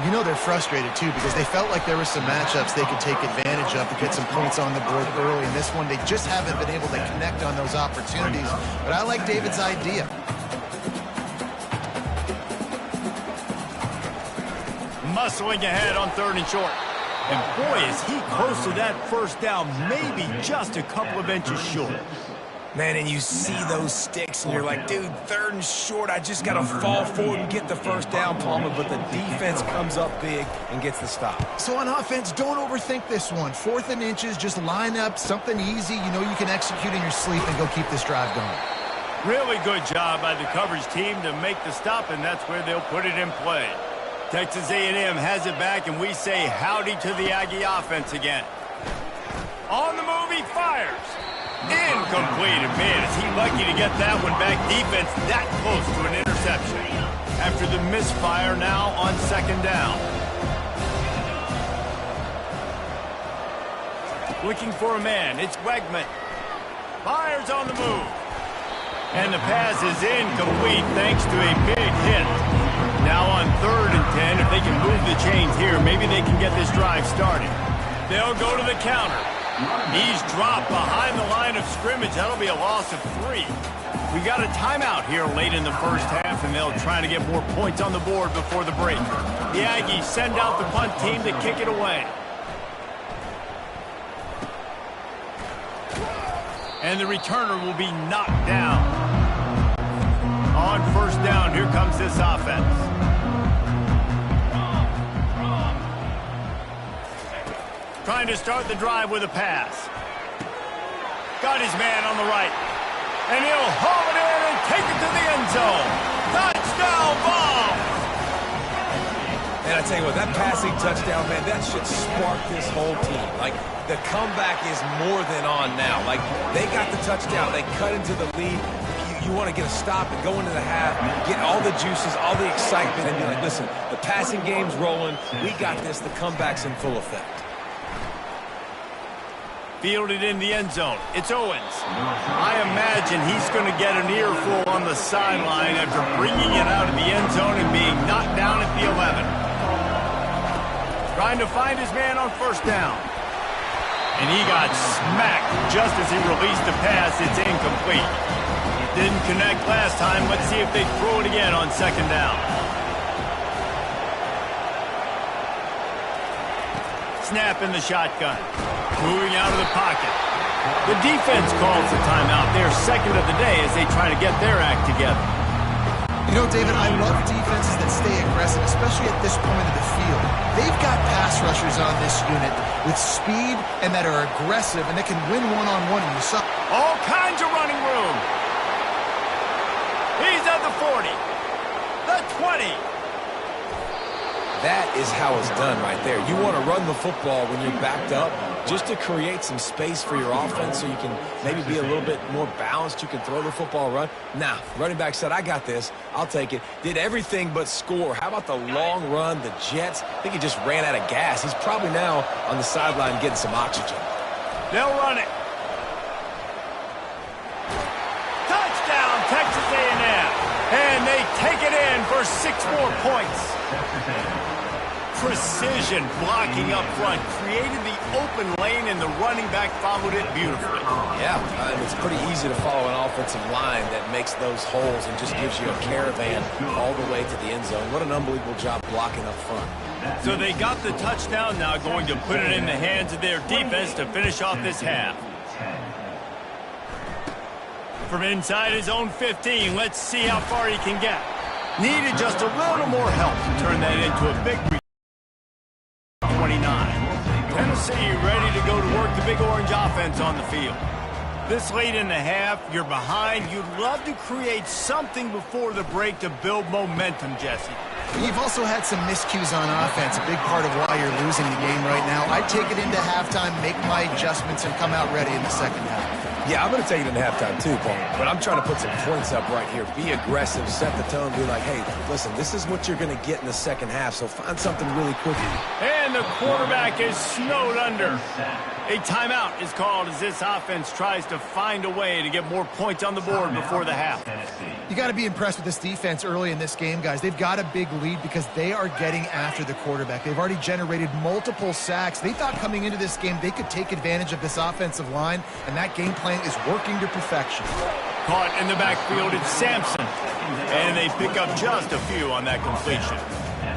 You know they're frustrated, too, because they felt like there were some matchups they could take advantage of to get some points on the board early. In this one, they just haven't been able to connect on those opportunities. But I like David's idea. Muscling ahead on 3rd and short. And boy, is he close to that first down, maybe just a couple of inches short. Man, and you see those sticks, and you're like, dude, 3rd and short, I just got to fall forward and get the first down, Palmer, but the defense comes up big and gets the stop. So on offense, don't overthink this one. 4th and inches, just line up something easy you know you can execute in your sleep and go keep this drive going. Really good job by the coverage team to make the stop, and that's where they'll put it in play. Texas A&M has it back, and we say howdy to the Aggie offense again. On the move, he fires. Incomplete, and man, is he lucky to get that one back. Defense that close to an interception. After the misfire now on 2nd down. Looking for a man, it's Wegman. Fires on the move. And the pass is incomplete thanks to a big hit. Now on 3rd and 10, if they can move the chains here, maybe they can get this drive started. They'll go to the counter. He's dropped behind the line of scrimmage. That'll be a loss of 3. We got a timeout here late in the first half, and they'll try to get more points on the board before the break. The Aggies send out the punt team to kick it away. And the returner will be knocked down. On 1st down, here comes this offense. Trying to start the drive with a pass. Got his man on the right. And he'll haul it in and take it to the end zone. Touchdown ball! And I tell you what, that passing touchdown, man, that should spark this whole team. Like, the comeback is more than on now. Like, they got the touchdown. They cut into the lead. You want to get a stop and go into the half, get all the juices, all the excitement, and be like, listen, the passing game's rolling. We got this. The comeback's in full effect. Fielded in the end zone. It's Owens. I imagine he's going to get an earful on the sideline after bringing it out of the end zone and being knocked down at the 11. Trying to find his man on 1st down. And he got smacked just as he released the pass. It's incomplete. Didn't connect last time. Let's see if they throw it again on 2nd down. Snap in the shotgun. Moving out of the pocket. The defense calls the timeout. They're 2nd of the day as they try to get their act together. You know, David, I love defenses that stay aggressive, especially at this point of the field. They've got pass rushers on this unit with speed and that are aggressive and that can win one-on-one. And you saw all kinds of running room. He's at the 40, the 20. That is how it's done right there. You want to run the football when you're backed up just to create some space for your offense so you can maybe be a little bit more balanced. You can throw the football, run. Nah, running back said, I got this. I'll take it. Did everything but score. How about the long run, the Jets? I think he just ran out of gas. He's probably now on the sideline getting some oxygen. They'll run it. Touchdown, Texas A&M. And they take it in for 6 more points. Precision blocking up front, created the open lane, and the running back followed it beautifully. Yeah, it's pretty easy to follow an offensive line that makes those holes and just gives you a caravan all the way to the end zone. What an unbelievable job blocking up front. So they got the touchdown, now going to put it in the hands of their defense to finish off this half. From inside his own 15, let's see how far he can get. Needed just a little more help to turn that into a big 29. Tennessee ready to go to work the Big Orange offense on the field. This late in the half, you're behind. You'd love to create something before the break to build momentum, Jesse. You've also had some miscues on offense, a big part of why you're losing the game right now. I'd take it into halftime, make my adjustments, and come out ready in the second half. Yeah, I'm going to take it into halftime too, Paul. But I'm trying to put some points up right here. Be aggressive, set the tone, be like, hey, listen, this is what you're going to get in the second half, so find something really quickly. And the quarterback is snowed under. A timeout is called as this offense tries to find a way to get more points on the board before the half. You got to be impressed with this defense early in this game, guys. They've got a big lead because they are getting after the quarterback. They've already generated multiple sacks. They thought coming into this game they could take advantage of this offensive line, and that game plan is working to perfection. Caught in the backfield, it's Sampson. And they pick up just a few on that completion.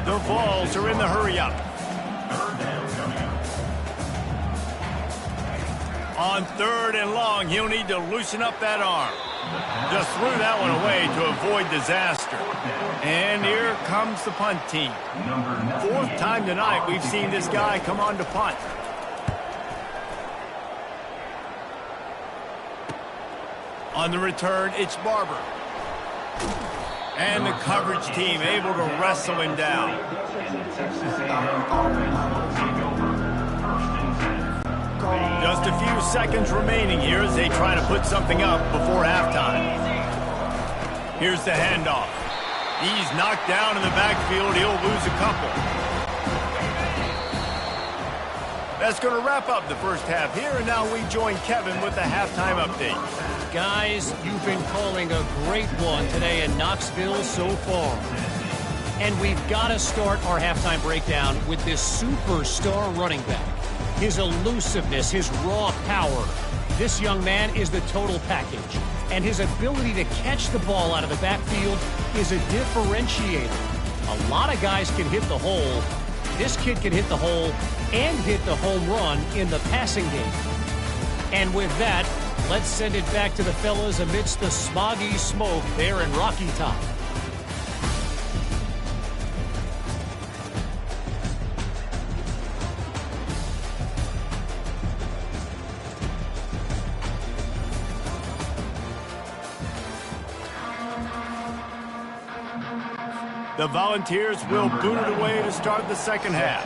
The Vols are in the hurry-up. On 3rd and long, he'll need to loosen up that arm. Just threw that one away to avoid disaster. And here comes the punt team. 4th time tonight we've seen this guy come on to punt. On the return, it's Barber. And the coverage team able to wrestle him down. Just a few seconds remaining here as they try to put something up before halftime. Here's the handoff. He's knocked down in the backfield. He'll lose a couple. That's going to wrap up the first half here, and now we join Kevin with the halftime update. Guys, you've been calling a great one today in Knoxville so far. And we've got to start our halftime breakdown with this superstar running back. His elusiveness, his raw power. This young man is the total package. And his ability to catch the ball out of the backfield is a differentiator. A lot of guys can hit the hole. This kid can hit the hole and hit the home run in the passing game. And with that, let's send it back to the fellas amidst the smoggy smoke there in Rocky Top. The Volunteers will boot it away to start the second half.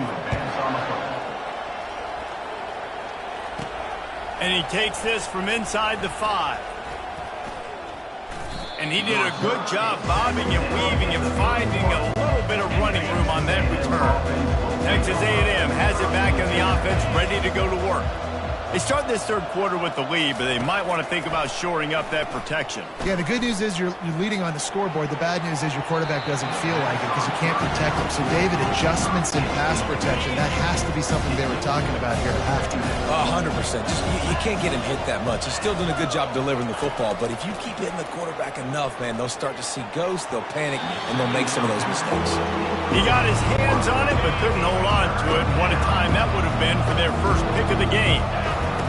And he takes this from inside the 5. And he did a good job bobbing and weaving and finding a little bit of running room on that return. Texas A&M has it back in the offense, ready to go to work. They start this third quarter with the lead, but they might want to think about shoring up that protection. Yeah, the good news is you're leading on the scoreboard. The bad news is your quarterback doesn't feel like it because you can't protect him. So, David, adjustments in pass protection, that has to be something they were talking about here at halftime. 100%. Just, you can't get him hit that much. He's still doing a good job delivering the football, but if you keep hitting the quarterback enough, man, they'll start to see ghosts, they'll panic, and they'll make some of those mistakes. He got his hands on it, but couldn't hold on to it. What a time that would have been for their first pick of the game.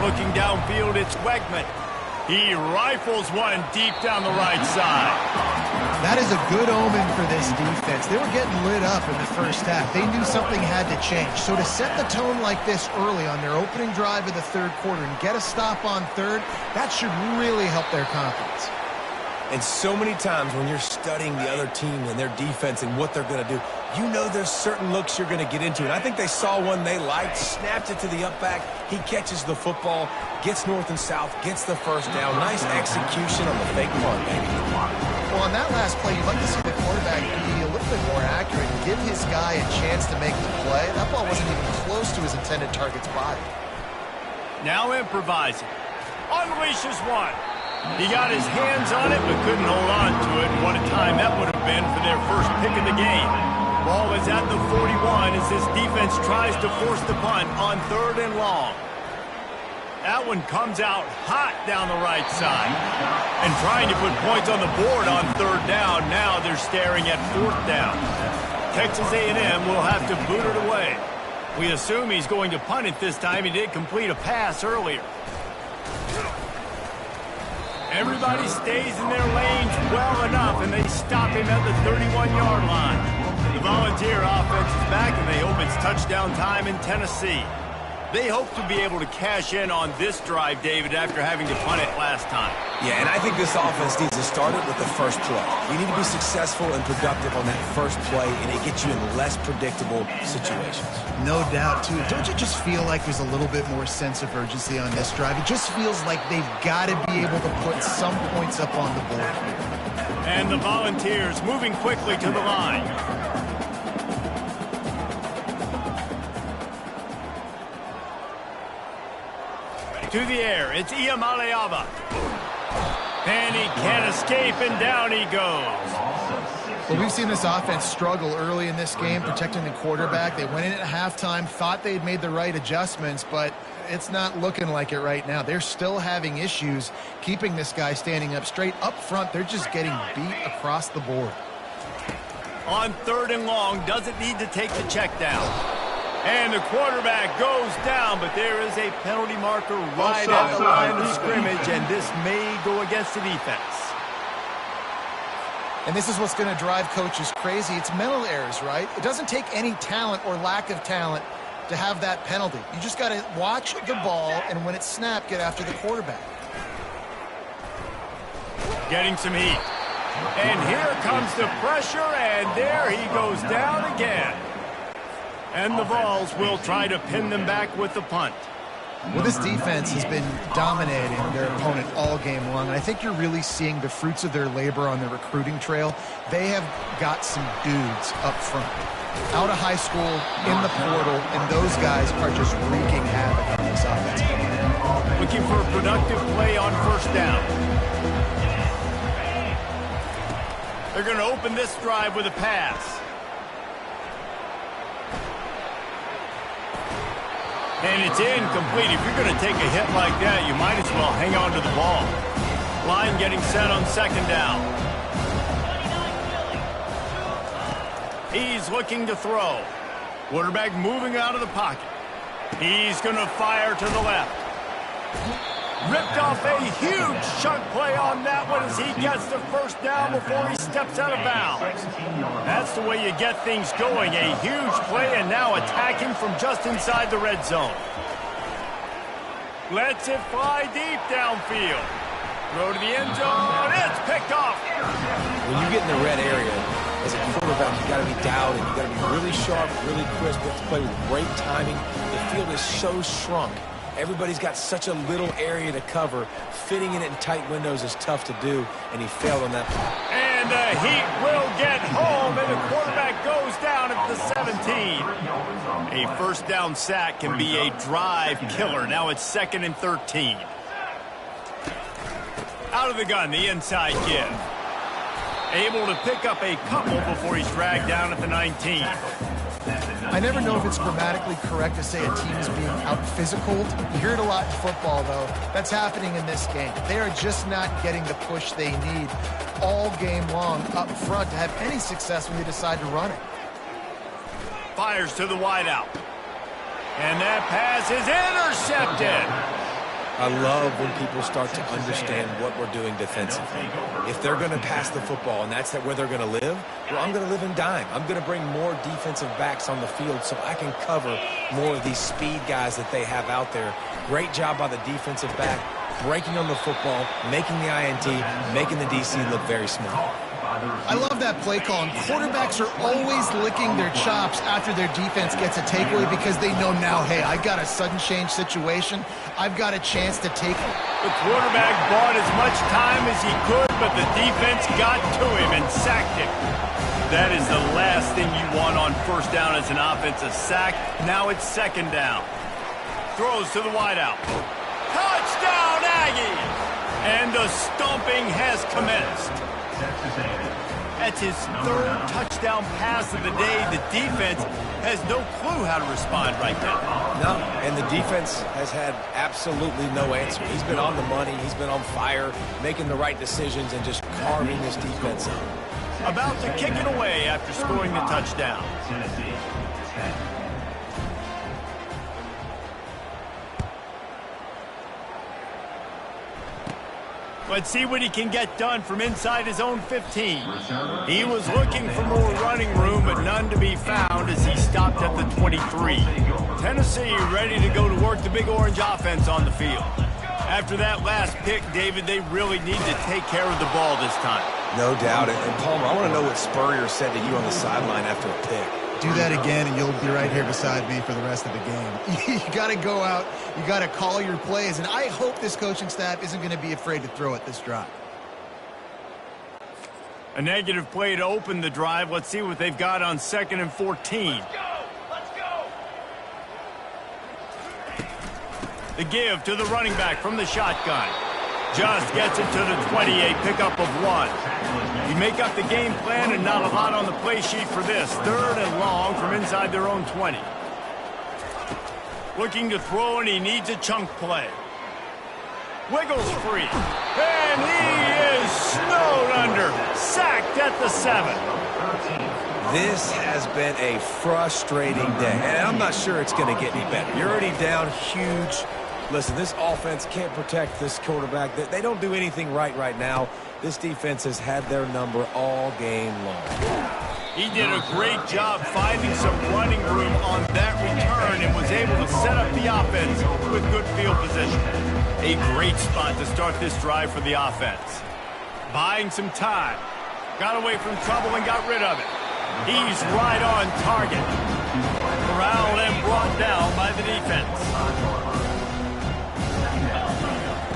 Looking downfield, it's Wegman. He rifles one deep down the right side. That is a good omen for this defense. They were getting lit up in the first half. They knew something had to change. So to set the tone like this early on their opening drive of the third quarter and get a stop on third, that should really help their confidence. And so many times when you're studying the other team and their defense and what they're going to do, you know there's certain looks you're going to get into. And I think they saw one they liked, snapped it to the up back. He catches the football, gets north and south, gets the first down. Nice execution on the fake punt, baby. Well, on that last play, you'd like to see the quarterback be a little bit more accurate and give his guy a chance to make the play. That ball wasn't even close to his intended target's body. Now improvising. Unleashes one. He got his hands on it, but couldn't hold on to it. What a time that would have been for their first pick of the game. Ball is at the 41 as this defense tries to force the punt on 3rd and long. That one comes out hot down the right side. And trying to put points on the board on 3rd down. Now they're staring at 4th down. Texas A&M will have to boot it away. We assume he's going to punt it this time. He did complete a pass earlier. Everybody stays in their lanes well enough, and they stop him at the 31-yard line. The Volunteer offense is back, and they hope it's touchdown time in Tennessee. They hope to be able to cash in on this drive, David, after having to punt it last time. Yeah, and I think this offense needs to start it with the first play. You need to be successful and productive on that first play, and it gets you in less predictable situations. No doubt, too. Don't you just feel like there's a little bit more sense of urgency on this drive? It just feels like they've got to be able to put some points up on the board here. And the Volunteers moving quickly to the line. To the air, it's Iamaleava. And he can't escape, and down he goes. Well, we've seen this offense struggle early in this game, protecting the quarterback. They went in at halftime, thought they'd made the right adjustments, but it's not looking like it right now. They're still having issues keeping this guy standing up straight. Up front, they're just getting beat across the board. On 3rd and long, doesn't need to take the check down. And the quarterback goes down, but there is a penalty marker right at the line of scrimmage, and this may go against the defense. And this is what's going to drive coaches crazy. It's mental errors, right? It doesn't take any talent or lack of talent to have that penalty. You just got to watch the ball, and when it's snapped, get after the quarterback. Getting some heat. And here comes the pressure, and there he goes down again. And the Vols will try to pin them back with the punt. Well, this defense has been dominating their opponent all game long, and I think you're really seeing the fruits of their labor on the recruiting trail. They have got some dudes up front, out of high school, in the portal, and those guys are just wreaking havoc on this offense. Looking for a productive play on 1st down. They're going to open this drive with a pass. And it's incomplete. If you're going to take a hit like that, you might as well hang on to the ball. Line getting set on 2nd down. He's looking to throw. Quarterback moving out of the pocket. He's going to fire to the left. Ripped off a huge chunk play on that one as he gets the 1st down before he steps out of bounds. That's the way you get things going. A huge play, and now attacking from just inside the red zone. Lets it fly deep downfield. Throw to the end zone. It's picked off. When you get in the red area, as a quarterback, you got to be dialed in. You got to be really sharp, really crisp. You have to play with great timing. The field is so shrunk. Everybody's got such a little area to cover. Fitting in it in tight windows is tough to do, and he failed on that play. And the Heat will get home, and the quarterback goes down at the 17. A 1st down sack can be a drive killer. Now it's 2nd and 13. Out of the gun, the inside give. Able to pick up a couple before he's dragged down at the 19. I never know if it's grammatically correct to say a team is being out-physicaled. You hear it a lot in football, though. That's happening in this game. They are just not getting the push they need all game long up front to have any success when they decide to run it. Fires to the wideout. And that pass is intercepted. I love when people start to understand what we're doing defensively. If they're going to pass the football and that's where they're going to live, well, I'm going to live in dime. I'm going to bring more defensive backs on the field so I can cover more of these speed guys that they have out there. Great job by the defensive back, breaking on the football, making the INT, making the DC look very smart. I love that play call, and quarterbacks are always licking their chops after their defense gets a takeaway because they know now, hey, I got a sudden change situation. I've got a chance to take it. The quarterback bought as much time as he could, but the defense got to him and sacked him. That is the last thing you want on 1st down as an offensive sack. Now it's 2nd down. Throws to the wideout. Touchdown, Aggies! And the stomping has commenced. That's his 3rd touchdown pass of the day. The defense has no clue how to respond right now. No, and the defense has had absolutely no answer. He's been on the money. He's been on fire, making the right decisions and just carving this defense up. About to kick it away after scoring the touchdown. Let's see what he can get done from inside his own 15. He was looking for more running room, but none to be found as he stopped at the 23. Tennessee ready to go to work the Big Orange offense on the field. After that last pick, David, they really need to take care of the ball this time. No doubt. And Palmer, I want to know what Spurrier said to you on the sideline after a pick. Do that again, and you'll be right here beside me for the rest of the game. You got to go out. You got to call your plays, and I hope this coaching staff isn't going to be afraid to throw it this drive. A negative play to open the drive. Let's see what they've got on 2nd and 14. Let's go! The give to the running back from the shotgun. Just gets it to the 28, pickup of 1. You make up the game plan and not a lot on the play sheet for this. 3rd and long from inside their own 20. Looking to throw, and he needs a chunk play. Wiggles free. And he is snowed under. Sacked at the 7. This has been a frustrating day, and I'm not sure it's going to get any better. You're already down huge. Listen, this offense can't protect this quarterback. They don't do anything right now. This defense has had their number all game long. He did a great job finding some running room on that return and was able to set up the offense with good field position. A great spot to start this drive for the offense. Buying some time. Got away from trouble and got rid of it. He's right on target. Corralled and brought down by the defense.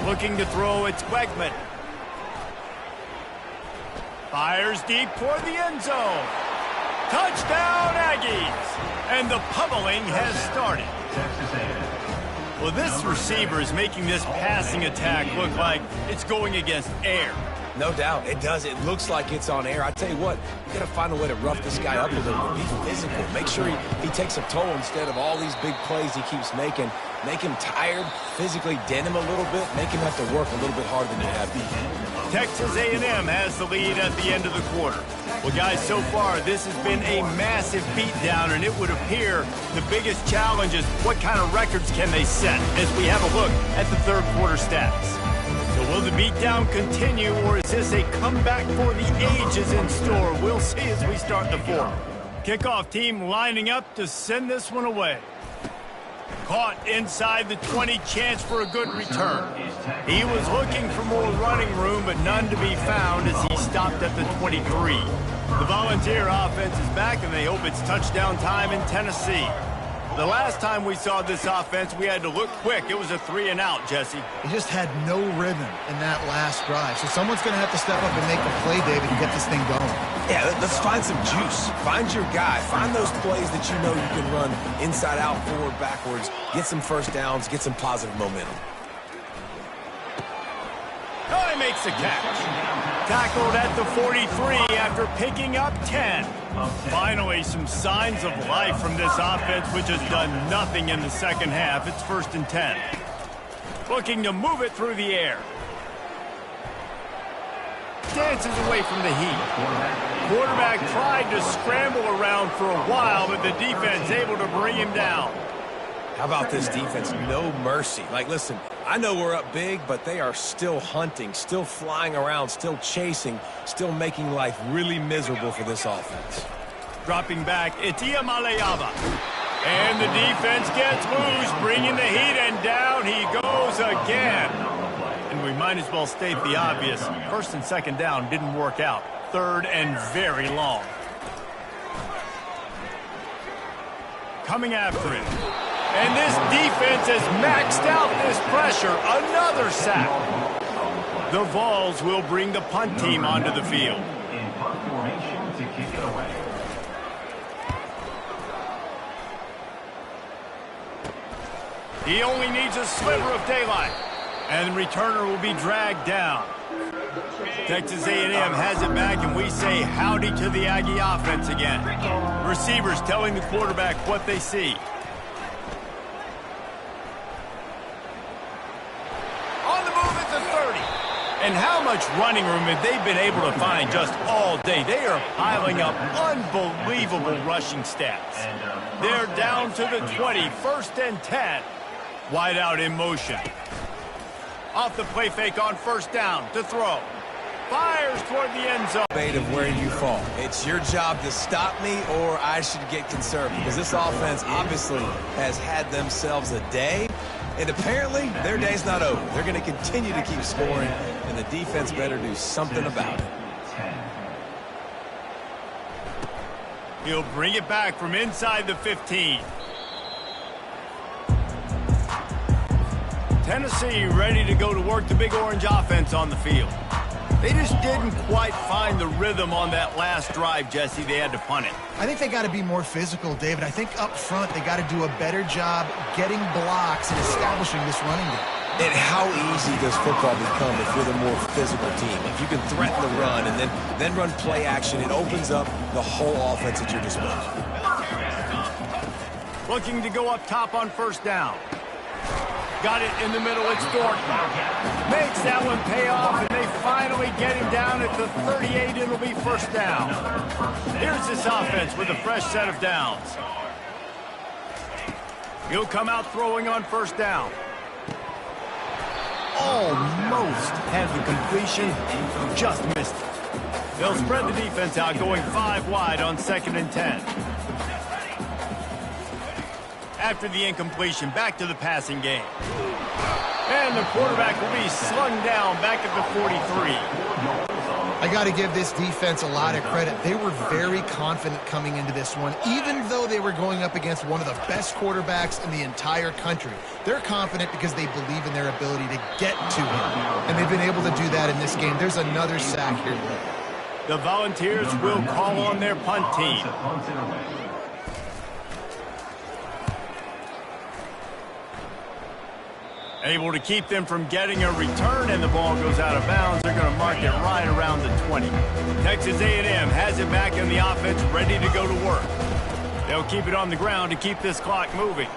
Looking to throw, it's Wegman. Fires deep toward the end zone. Touchdown, Aggies! And the pummeling has started. Well, this receiver is making this passing attack look like it's going against air. No doubt, it does. It looks like it's on air. I tell you what, you got to find a way to rough this guy up a little bit. Be physical. Make sure he takes a toll instead of all these big plays he keeps making. Make him tired, physically dent him a little bit, make him have to work a little bit harder than you have been. Texas A&M has the lead at the end of the quarter. Well, guys, so far, this has been a massive beatdown, and it would appear the biggest challenge is what kind of records can they set as we have a look at the third quarter stats. So will the beatdown continue, or is this a comeback for the ages in store? We'll see as we start the fourth. Kickoff team lining up to send this one away. Caught inside the 20, chance for a good return. He was looking for more running room, but none to be found as he stopped at the 23. The Volunteer offense is back, and they hope it's touchdown time in Tennessee. The last time we saw this offense, we had to look quick. It was a 3-and-out, Jesse. He just had no rhythm in that last drive. So someone's going to have to step up and make a play, David, and get this thing going. Yeah, let's find some juice. Find your guy. Find those plays that you know you can run inside out, forward, backwards. Get some first downs. Get some positive momentum. Oh, he makes the catch. Tackled at the 43 after picking up 10. Finally, some signs of life from this offense, which has done nothing in the second half. It's 1st and 10. Looking to move it through the air. Dances away from the heat. Quarterback tried to scramble around for a while, but the defense able to bring him down. How about this defense? No mercy. Like, listen, I know we're up big, but they are still hunting, still flying around, still chasing, still making life really miserable for this offense. Dropping back, it's Iamaleava. And the defense gets loose, bringing the heat, and down he goes again. And we might as well state the obvious. 1st and 2nd down didn't work out. 3rd and very long. Coming after it. And this defense has maxed out this pressure. Another sack. The Vols will bring the punt team onto the field. In punt formation to kick it away. He only needs a sliver of daylight. And the returner will be dragged down. Texas A&M has it back, and we say howdy to the Aggie offense again. Receivers telling the quarterback what they see. And how much running room have they been able to find just all day? They are piling up unbelievable rushing stats. They're down to the 20, 1st and 10. Wide out in motion. Off the play fake on 1st down to throw. Fires toward the end zone. Debate of where you fall. It's your job to stop me, or I should get conservative, because this offense obviously has had themselves a day. And apparently, their day's not over. They're going to continue to keep scoring, and the defense better do something about it. He'll bring it back from inside the 15. Tennessee ready to go to work the Big Orange offense on the field. They just didn't quite find the rhythm on that last drive, Jesse. They had to punt it. I think they got to be more physical, David. I think up front they got to do a better job getting blocks and establishing this running game. And how easy does football become if you're the more physical team? If you can threaten the run and then run play action, it opens up the whole offense at your disposal. Looking to go up top on first down. Got it in the middle. It's Thornton. Makes that one pay off, and they finally get him down at the 38. It'll be first down. Here's this offense with a fresh set of downs. He'll come out throwing on first down. Almost had the completion, just missed it. They'll spread the defense out, going 5 wide on 2nd and 10. After the incompletion, back to the passing game. And the quarterback will be slung down back at the 43. I got to give this defense a lot of credit. They were very confident coming into this one, even though they were going up against one of the best quarterbacks in the entire country. They're confident because they believe in their ability to get to him, and they've been able to do that in this game. There's another sack here today. The Volunteers will call on their punt team. Able to keep them from getting a return, and the ball goes out of bounds. They're going to mark it right around the 20. Texas A&M has it back in the offense, ready to go to work. They'll keep it on the ground to keep this clock moving.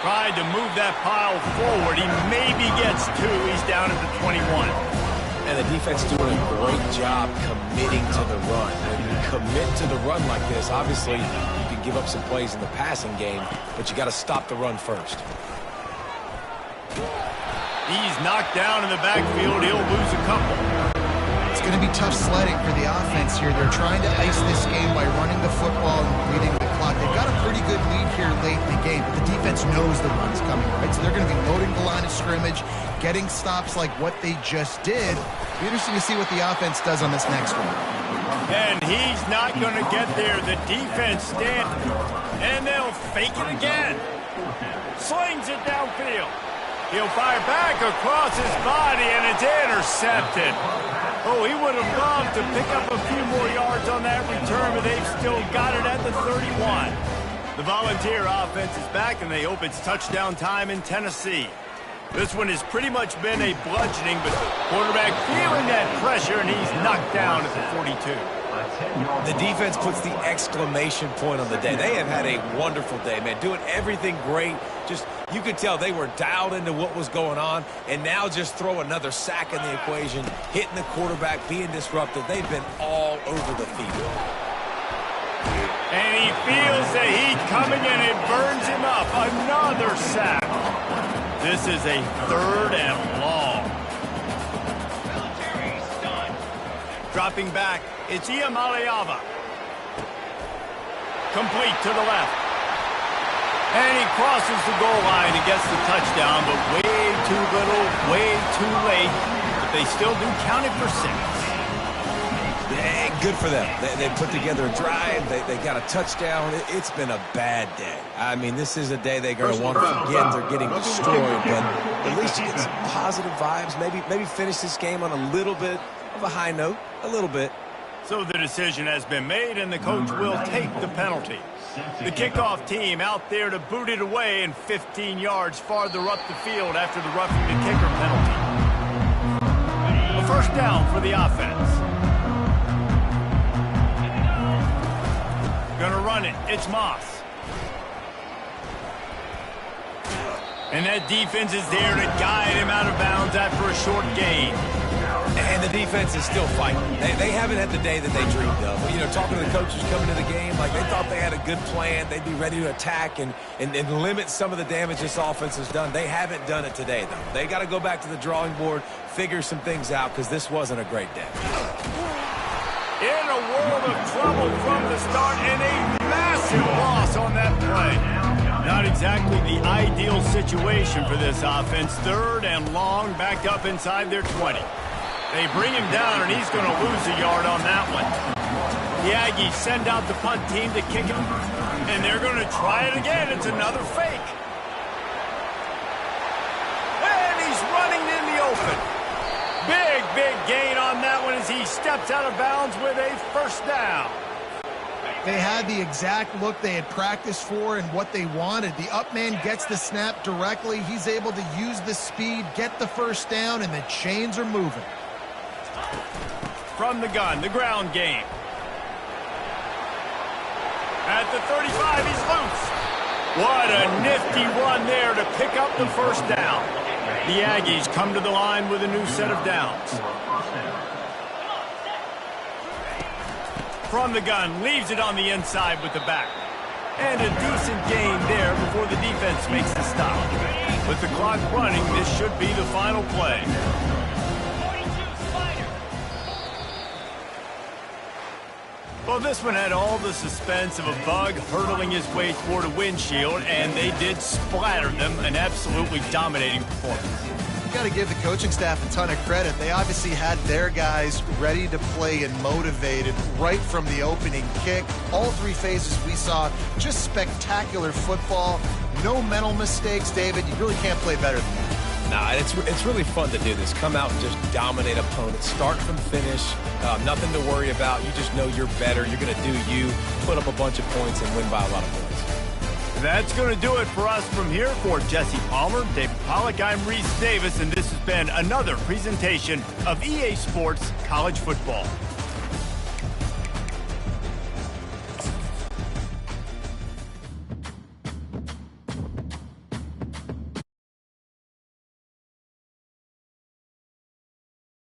Tried to move that pile forward. He maybe gets 2. He's down at the 21. And the defense is doing a great job committing to the run. When you commit to the run like this, obviously you can give up some plays in the passing game, but you got to stop the run first. He's knocked down in the backfield. He'll lose a couple. It's going to be tough sledding for the offense here. They're trying to ice this game by running the football and bleeding the clock. They've got a pretty good lead here late in the game, but the defense knows the run's coming, right? So they're going to be loading the line of scrimmage, getting stops like what they just did. Be interesting to see what the offense does on this next one. And he's not going to get there. The defense standing. And they'll fake it again. Slings it downfield. He'll fire back across his body, and it's intercepted. Oh, he would have loved to pick up a few more yards on that return, but they've still got it at the 31. The Volunteer offense is back, and they hope it's touchdown time in Tennessee. This one has pretty much been a bludgeoning, but the quarterback feeling that pressure, and he's knocked down at the 42. The defense puts the exclamation point on the day. They have had a wonderful day, man, doing everything great. Just, you could tell they were dialed into what was going on, and now just throw another sack in the equation, hitting the quarterback, being disruptive. They've been all over the field. And he feels the heat coming, and it burns him up. Another sack. This is a 3rd and long. Dropping back, it's Iamaleava. Complete to the left. And he crosses the goal line and gets the touchdown, but way too little, way too late. But they still do count it for 6. Yeah, good for them. They put together a drive. They got a touchdown. It's been a bad day. I mean, this is a day they're going to want to forget. They're getting destroyed, but at least you get some positive vibes. Maybe finish this game on a little bit of a high note, a little bit. So the decision has been made, and the coach will take the penalty. The kickoff team out there to boot it away, and 15 yards farther up the field after the roughing the kicker penalty. A first down for the offense. Gonna run it. It's Moss. And that defense is there to guide him out of bounds after a short gain. And the defense is still fighting. They haven't had the day that they dreamed of. You know, talking to the coaches coming to the game, like they thought they had a good plan. They'd be ready to attack and limit some of the damage this offense has done. They haven't done it today, though. They got to go back to the drawing board, figure some things out, because this wasn't a great day. In a world of trouble from the start, and a massive loss on that play. Not exactly the ideal situation for this offense. 3rd and long, backed up inside their 20. They bring him down, and he's going to lose a yard on that one. The Aggies send out the punt team to kick him, and they're going to try it again. It's another fake. And he's running in the open. Big gain on that one as he steps out of bounds with a first down. They had the exact look they had practiced for and what they wanted. The up man gets the snap directly. He's able to use the speed, get the first down, and the chains are moving. From the gun, the ground game. At the 35, he's loose. What a nifty run there to pick up the first down. The Aggies come to the line with a new set of downs. From the gun, leaves it on the inside with the back. And a decent gain there before the defense makes the stop. With the clock running, this should be the final play. Well, this one had all the suspense of a bug hurtling his way toward a windshield, and they did splatter them, an absolutely dominating performance. You got to give the coaching staff a ton of credit. They obviously had their guys ready to play and motivated right from the opening kick. All three phases we saw, just spectacular football. No mental mistakes, David. You really can't play better than that. Nah, it's really fun to do this. Come out and just dominate opponents. Start from finish. Nothing to worry about. You just know you're better. You're going to do you, put up a bunch of points, and win by a lot of points. That's going to do it for us from here. For Jesse Palmer, David Pollack, I'm Reese Davis, and this has been another presentation of EA Sports College Football.